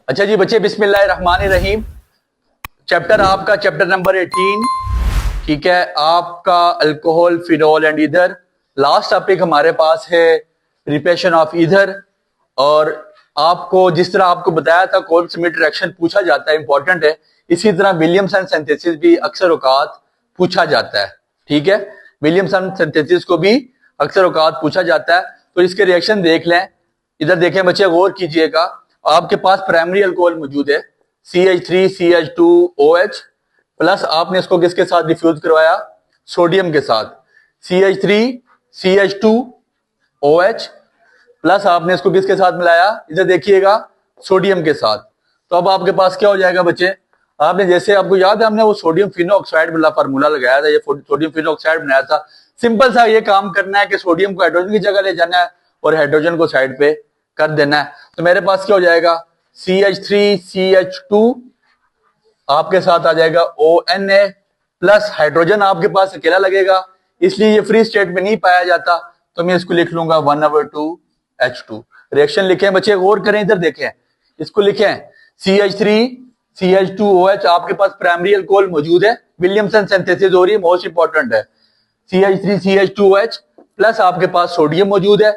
अच्छा जी बच्चे, बिस्मिल्लाहिर्रहमानिर्रहीम। चैप्टर आपका चैप्टर नंबर 18, ठीक है। आपका alcohol, phenol and ether. Last topic हमारे पास है प्रिपरेशन ऑफ ईथर। और आपको जिस तरह आपको बताया था कोल्ड स्मिथ रिएक्शन पूछा जाता है, इंपॉर्टेंट है। इसी तरह विलियमसन सिंथेसिस भी अक्सर औकात पूछा जाता है, ठीक है। विलियमसन सिंथेसिस को भी अक्सर औकात पूछा जाता है। तो इसके रिएक्शन देख लें। इधर देखें बच्चे, गौर कीजिएगा। आपके पास प्राइमरी अल्कोहल मौजूद है CH3CH2OH प्लस आपने इसको किसके साथ डिफ्यूज करवाया? सोडियम के साथ। CH3CH2OH प्लस आपने इसको किसके साथ मिलाया? इधर देखिएगा, सोडियम के साथ। तो अब आपके पास क्या हो जाएगा बच्चे? आपने जैसे, आपको याद है हमने वो सोडियम फिनोऑक्साइड वाला फार्मूला लगाया था, ये सोडियम फिनोऑक्साइड बनाया था। सिंपल सा ये काम करना है कि सोडियम को हाइड्रोजन की जगह ले जाना है और हाइड्रोजन को साइड पे कर देना है। तो मेरे पास क्या हो जाएगा? CH3CH2 आपके साथ आ जाएगा ONA प्लस हाइड्रोजन आपके पास अकेला लगेगा, इसलिए ये फ्री स्टेट में नहीं पाया जाता। तो मैं इसको लिख लूंगा 1/2H2। रिएक्शन लिखें बच्चे, गौर करें, इधर देखें, इसको लिखें। CH3CH2OH आपके पास प्राइमरी अल्कोहल मौजूद है, विलियमसन सिंथेसिस हो रही है, मोस्ट इंपॉर्टेंट है। CH3CH2OH प्लस आपके पास सोडियम मौजूद है,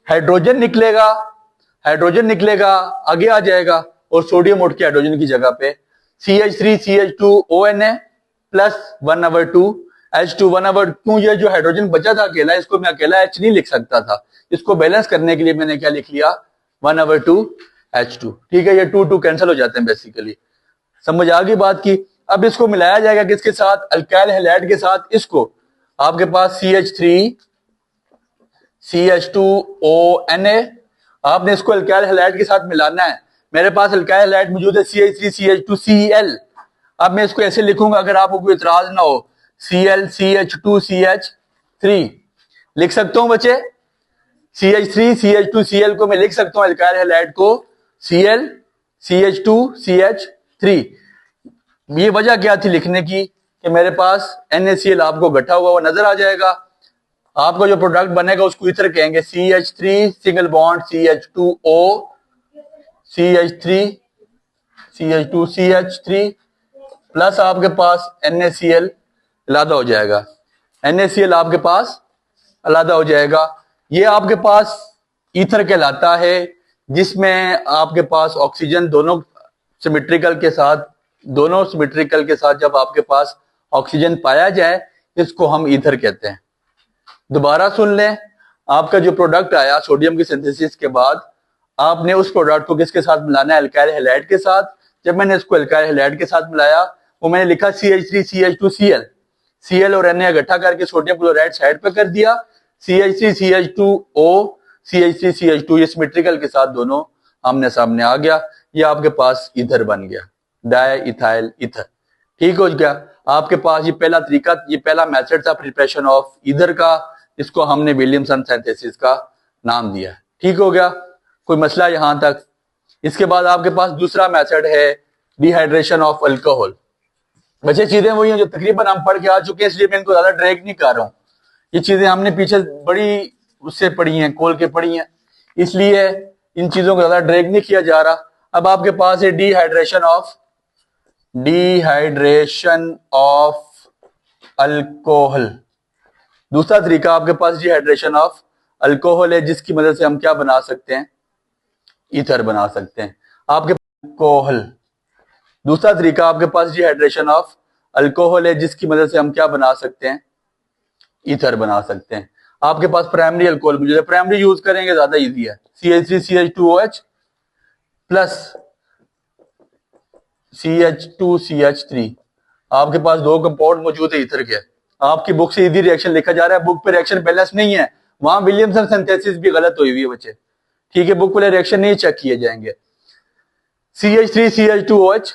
हाइड्रोजन निकलेगा, हाइड्रोजन निकलेगा, आगे आ जाएगा और सोडियम उठ के हाइड्रोजन की जगह पे CH3CH2ONA प्लस 1/2H2। 1/2 ये जो हाइड्रोजन बचा था अकेला, इसको मैं अकेला H नहीं लिख सकता था, इसको बैलेंस करने के लिए मैंने क्या लिख लिया? 1/2H2, ठीक है। ये 2 कैंसिल हो जाते हैं बेसिकली। समझ आ गई बात की? अब इसको मिलाया जाएगा किसके साथ? अल्काइल हैलाइड के साथ। इसको आपके पास CH3CH2ONA, आपने इसको अल्काइल हैलाइड के साथ मिलाना है। मेरे पास अल्काइल हैलाइड मौजूद है CH3CH2Cl। अब मैं इसको ऐसे लिखूंगा, अगर आपको कोई इतराज ना हो, ClCH2CH3 लिख सकता हूं बच्चे। CH3CH2Cl को मैं लिख सकता हूं, अल्काइल हैलाइड को ClCH2CH3। ये वजह क्या थी लिखने की कि मेरे पास NaCl आपको गठा हुआ नजर आ जाएगा। आपका जो प्रोडक्ट बनेगा उसको ईथर कहेंगे। CH3 single bond CH2O, CH3 CH2 CH3 plus आपके पास NaCl अलग हो जाएगा। NaCl आपके पास अलग हो जाएगा। ये आपके पास ईथर कहलाता है, जिसमें आपके पास ऑक्सीजन दोनों सिमेट्रिकल के साथ, दोनों सिमेट्रिकल के साथ जब आपके पास ऑक्सीजन पाया जाए, इसको हम ईथर कहते हैं। दोबारा सुन लें, आपका जो प्रोडक्ट आया सोडियम की सिंथेसिस के बाद, आपने उस प्रोडक्ट को किसके साथ मिलाना है? अल्काइल हैलाइड के साथ। जब मैंने इसको अल्काइल हैलाइड के साथ मिलाया, वो मैंने लिखा CH3CH2Cl, Cl और Na इकट्ठा करके सोडियम क्लोराइड साइड पे कर दिया। CH3CH2O, CH3CH2 ये सिमेट्रिकल के साथ दोनों आमने सामने आ गया। ये आपके पास ईथर बन गया, डाई इथाइल ईथर। ठीक हो गया आपके पास। ये पहला तरीका, ये पहला मेथड था प्रिपरेशन ऑफ ईथर का, इसको हमने विलियमसन सिंथेसिस का नाम दिया। ठीक हो गया, कोई मसला यहां तक? इसके बाद आपके पास दूसरा मेथड है डिहाइड्रेशन ऑफ अल्कोहल। बच्चे चीजें वही हैं जो तकरीबन हम पढ़ के आ चुके हैं, इसलिए मैं इनको ज्यादा ड्रैग नहीं कर रहा हूं। ये चीजें हमने पीछे बड़ी उससे पढ़ी हैं, खोल के पढ़ी हैं, इसलिए इन चीजों को ज्यादा ड्रैग नहीं किया जा रहा। अब आपके पास है डिहाइड्रेशन ऑफ अल्कोहल। दूसरा तरीका आपके पास डिहाइड्रेशन ऑफ अल्कोहल है, जिसकी मदद से हम क्या बना सकते हैं? ईथर बना सकते हैं। आपके अल्कोहल, दूसरा तरीका आपके पास डिहाइड्रेशन ऑफ अल्कोहल है, जिसकी मदद से हम क्या बना सकते हैं? ईथर बना सकते हैं। आपके पास प्राइमरी अल्कोहल मौजूद है, प्राइमरी यूज करेंगे, ज्यादा इजी है। CH3CH2OH प्लस CH2CH3, आपके पास दो कंपाउंड मौजूद है ईथर के। आपकी बुक से इजी रिएक्शन लिखा जा रहा है, बुक पे रिएक्शन बैलेंस नहीं है, वहां विलियमसन सिंथेसिस भी गलत हुई हुई है बच्चे, ठीक है। बुक वाले रिएक्शन नहीं चेक किए जाएंगे। CH3CH2OH,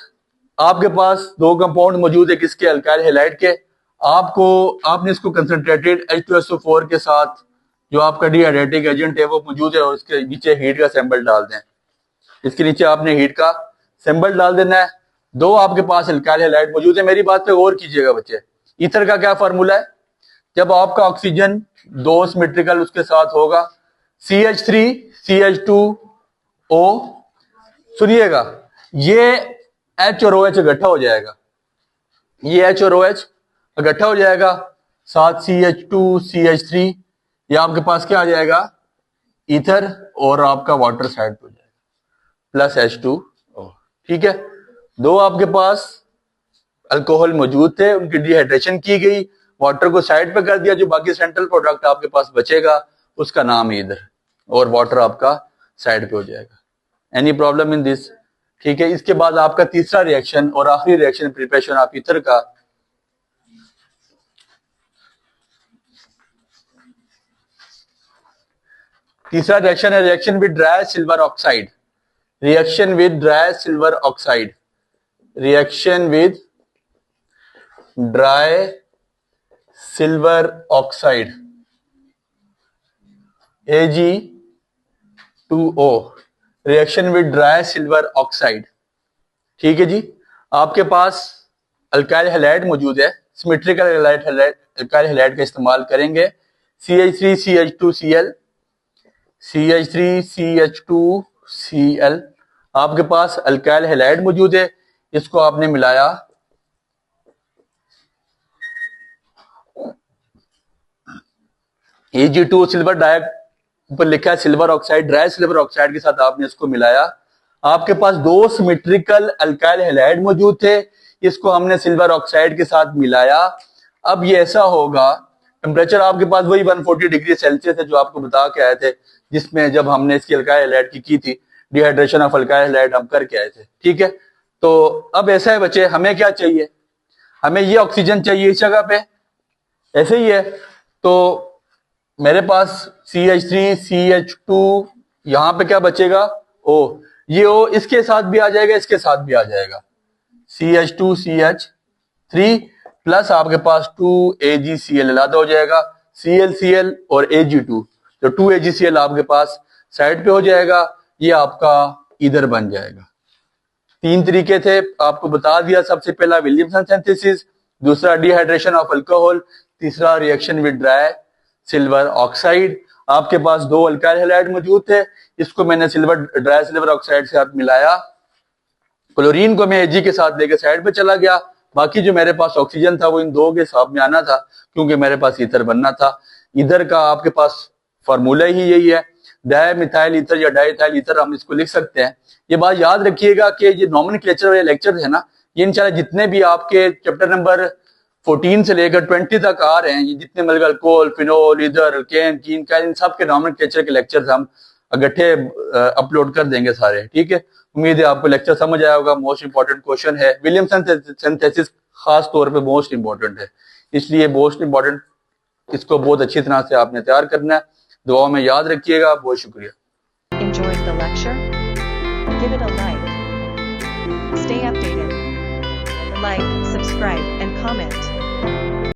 आपके पास दो कंपाउंड मौजूद है किसके? अल्काइल हैलाइड के। आपने इसको कंसंट्रेटेड H2SO4 के साथ, जो आपका डिहाइड्रेटिंग एजेंट है, वो मौजूद है, और इसके नीचे हीट का सैंपल डाल दें। इसके नीचे आपने हीट का सैंपल डाल देना है। दो आपके पास अल्काइल हैलाइड मौजूद है। मेरी बात पे गौर कीजिएगा बच्चे। ईथर का क्या फार्मूला है? जब आपका ऑक्सीजन दो सिमेट्रिकल उसके साथ होगा, CH3CH2O, सुनिएगा, ये H और OH इकट्ठा हो जाएगा, ये H और OH इकट्ठा हो जाएगा, साथ CH2CH3, ये आपके पास क्या आ जाएगा, ईथर, और आपका वाटर साइड पे हो जाएगा प्लस H2O। ठीक है, दो आपके पास अल्कोहल मौजूद थे, उनकी डिहाइड्रेशन की गई, वाटर को साइड पे कर दिया, जो बाकी सेंट्रल प्रोडक्ट आपके पास बचेगा उसका नाम है ईथर, और वाटर आपका साइड पे हो जाएगा। Any problem in this? ठीक है, इसके बाद आपका तीसरा रिएक्शन और आखिरी रिएक्शन प्रिपरेशन ऑफ ईथर का, तीसरा रिएक्शन है reaction with dry silver oxide, reaction with dry silver oxide, reaction with dry silver oxide Ag2O, reaction with dry silver oxide. ठीक है जी, आपके पास अल्काइल हैलाइड मौजूद है, सिमेट्रिकल अल्काइल हैलाइड का इस्तेमाल करेंगे, CH3CH2Cl, CH3CH2Cl, आपके पास अल्काइल हैलाइड मौजूद है, इसको आपने मिलाया, Ag2 सिल्वर डाइऑक्साइड ऊपर लिखा है silver oxide, dry silver oxide के साथ आपने इसको मिलाया, आपके पास दो सिमेट्रिकल अल्काइल हैलाइड मौजूद थे, इसको हमने सिल्वर ऑक्साइड के साथ मिलाया। अब ये ऐसा होगा, टेम्परेचर आपके पास वही 140 डिग्री सेल्सियस है जो आपको बता के आए थे, जिसमें जब हमने इसकी अल्काइल हैलाइड की थी, डिहाइड्रेशन ऑफ अल्काइल हैलाइड हम करके आए थे। ठीक है, तो अब ऐसा है बच्चे, हमें क्या चाहिए, हमें ये ऑक्सीजन चाहिए इस जगह पे, ऐसे ही है, तो मेरे पास CH3CH2, यहां पे क्या बचेगा, O, ये O इसके साथ भी आ जाएगा, इसके साथ भी आ जाएगा, CH2CH3 प्लस आपके पास 2AgCl अलग हो जाएगा, ClCl और Ag2, तो 2AgCl आपके पास साइड पे हो जाएगा, ये आपका ईथर बन जाएगा। तीन तरीके थे, आपको बता दिया, सबसे पहला विलियमसन सिंथेसिस, दूसरा डिहाइड्रेशन ऑफ अल्कोहल, तीसरा reaction with dry silver oxide. आपके पास दो अल्काइल हैलाइड मौजूद थे, इसको मैंने ड्राई सिल्वर ऑक्साइड के साथ मिलाया, क्लोरीन को मैं Ag के साथ लेकर साइड पे चला गया, बाकी जो मेरे पास ऑक्सीजन था वो इन दो के हिसाब में आना था, क्योंकि मेरे पास ईथर बनना था। ईथर का आपके पास फार्मूला ही यही है, डायमिथाइल ईथर या डाइथाइल ईथर हम इसको लिख सकते हैं। ये बात याद रखिएगा कि ये नॉमेनक्लेचर वाले लेक्चर है ना, ये इंशाल्लाह जितने भी आपके चैप्टर नंबर 14 से लेकर 20 तक आ रहे हैं, ये जितने मतलब अल्कोहल, फिनोल, ईथर, अल्केन, कीन का, इन सब के नॉमेनक्लेचर के लेक्चर्स हम इकट्ठे अपलोड कर देंगे सारे। ठीक है, उम्मीद है आपको लेक्चर समझ आया होगा। मोस्ट इंपॉर्टेंट क्वेश्चन है, विलियमसन सिंथेसिस खास तौर पे मोस्ट इंपॉर्टेंट है, इसलिए मोस्ट इंपॉर्टेंट, इसको बहुत अच्छी तरह से आपने तैयार करना है। दुआ में याद रखिएगा। बहुत शुक्रिया। Enjoyed the lecture? Give it a like. Stay updated. Like, subscribe, and comment.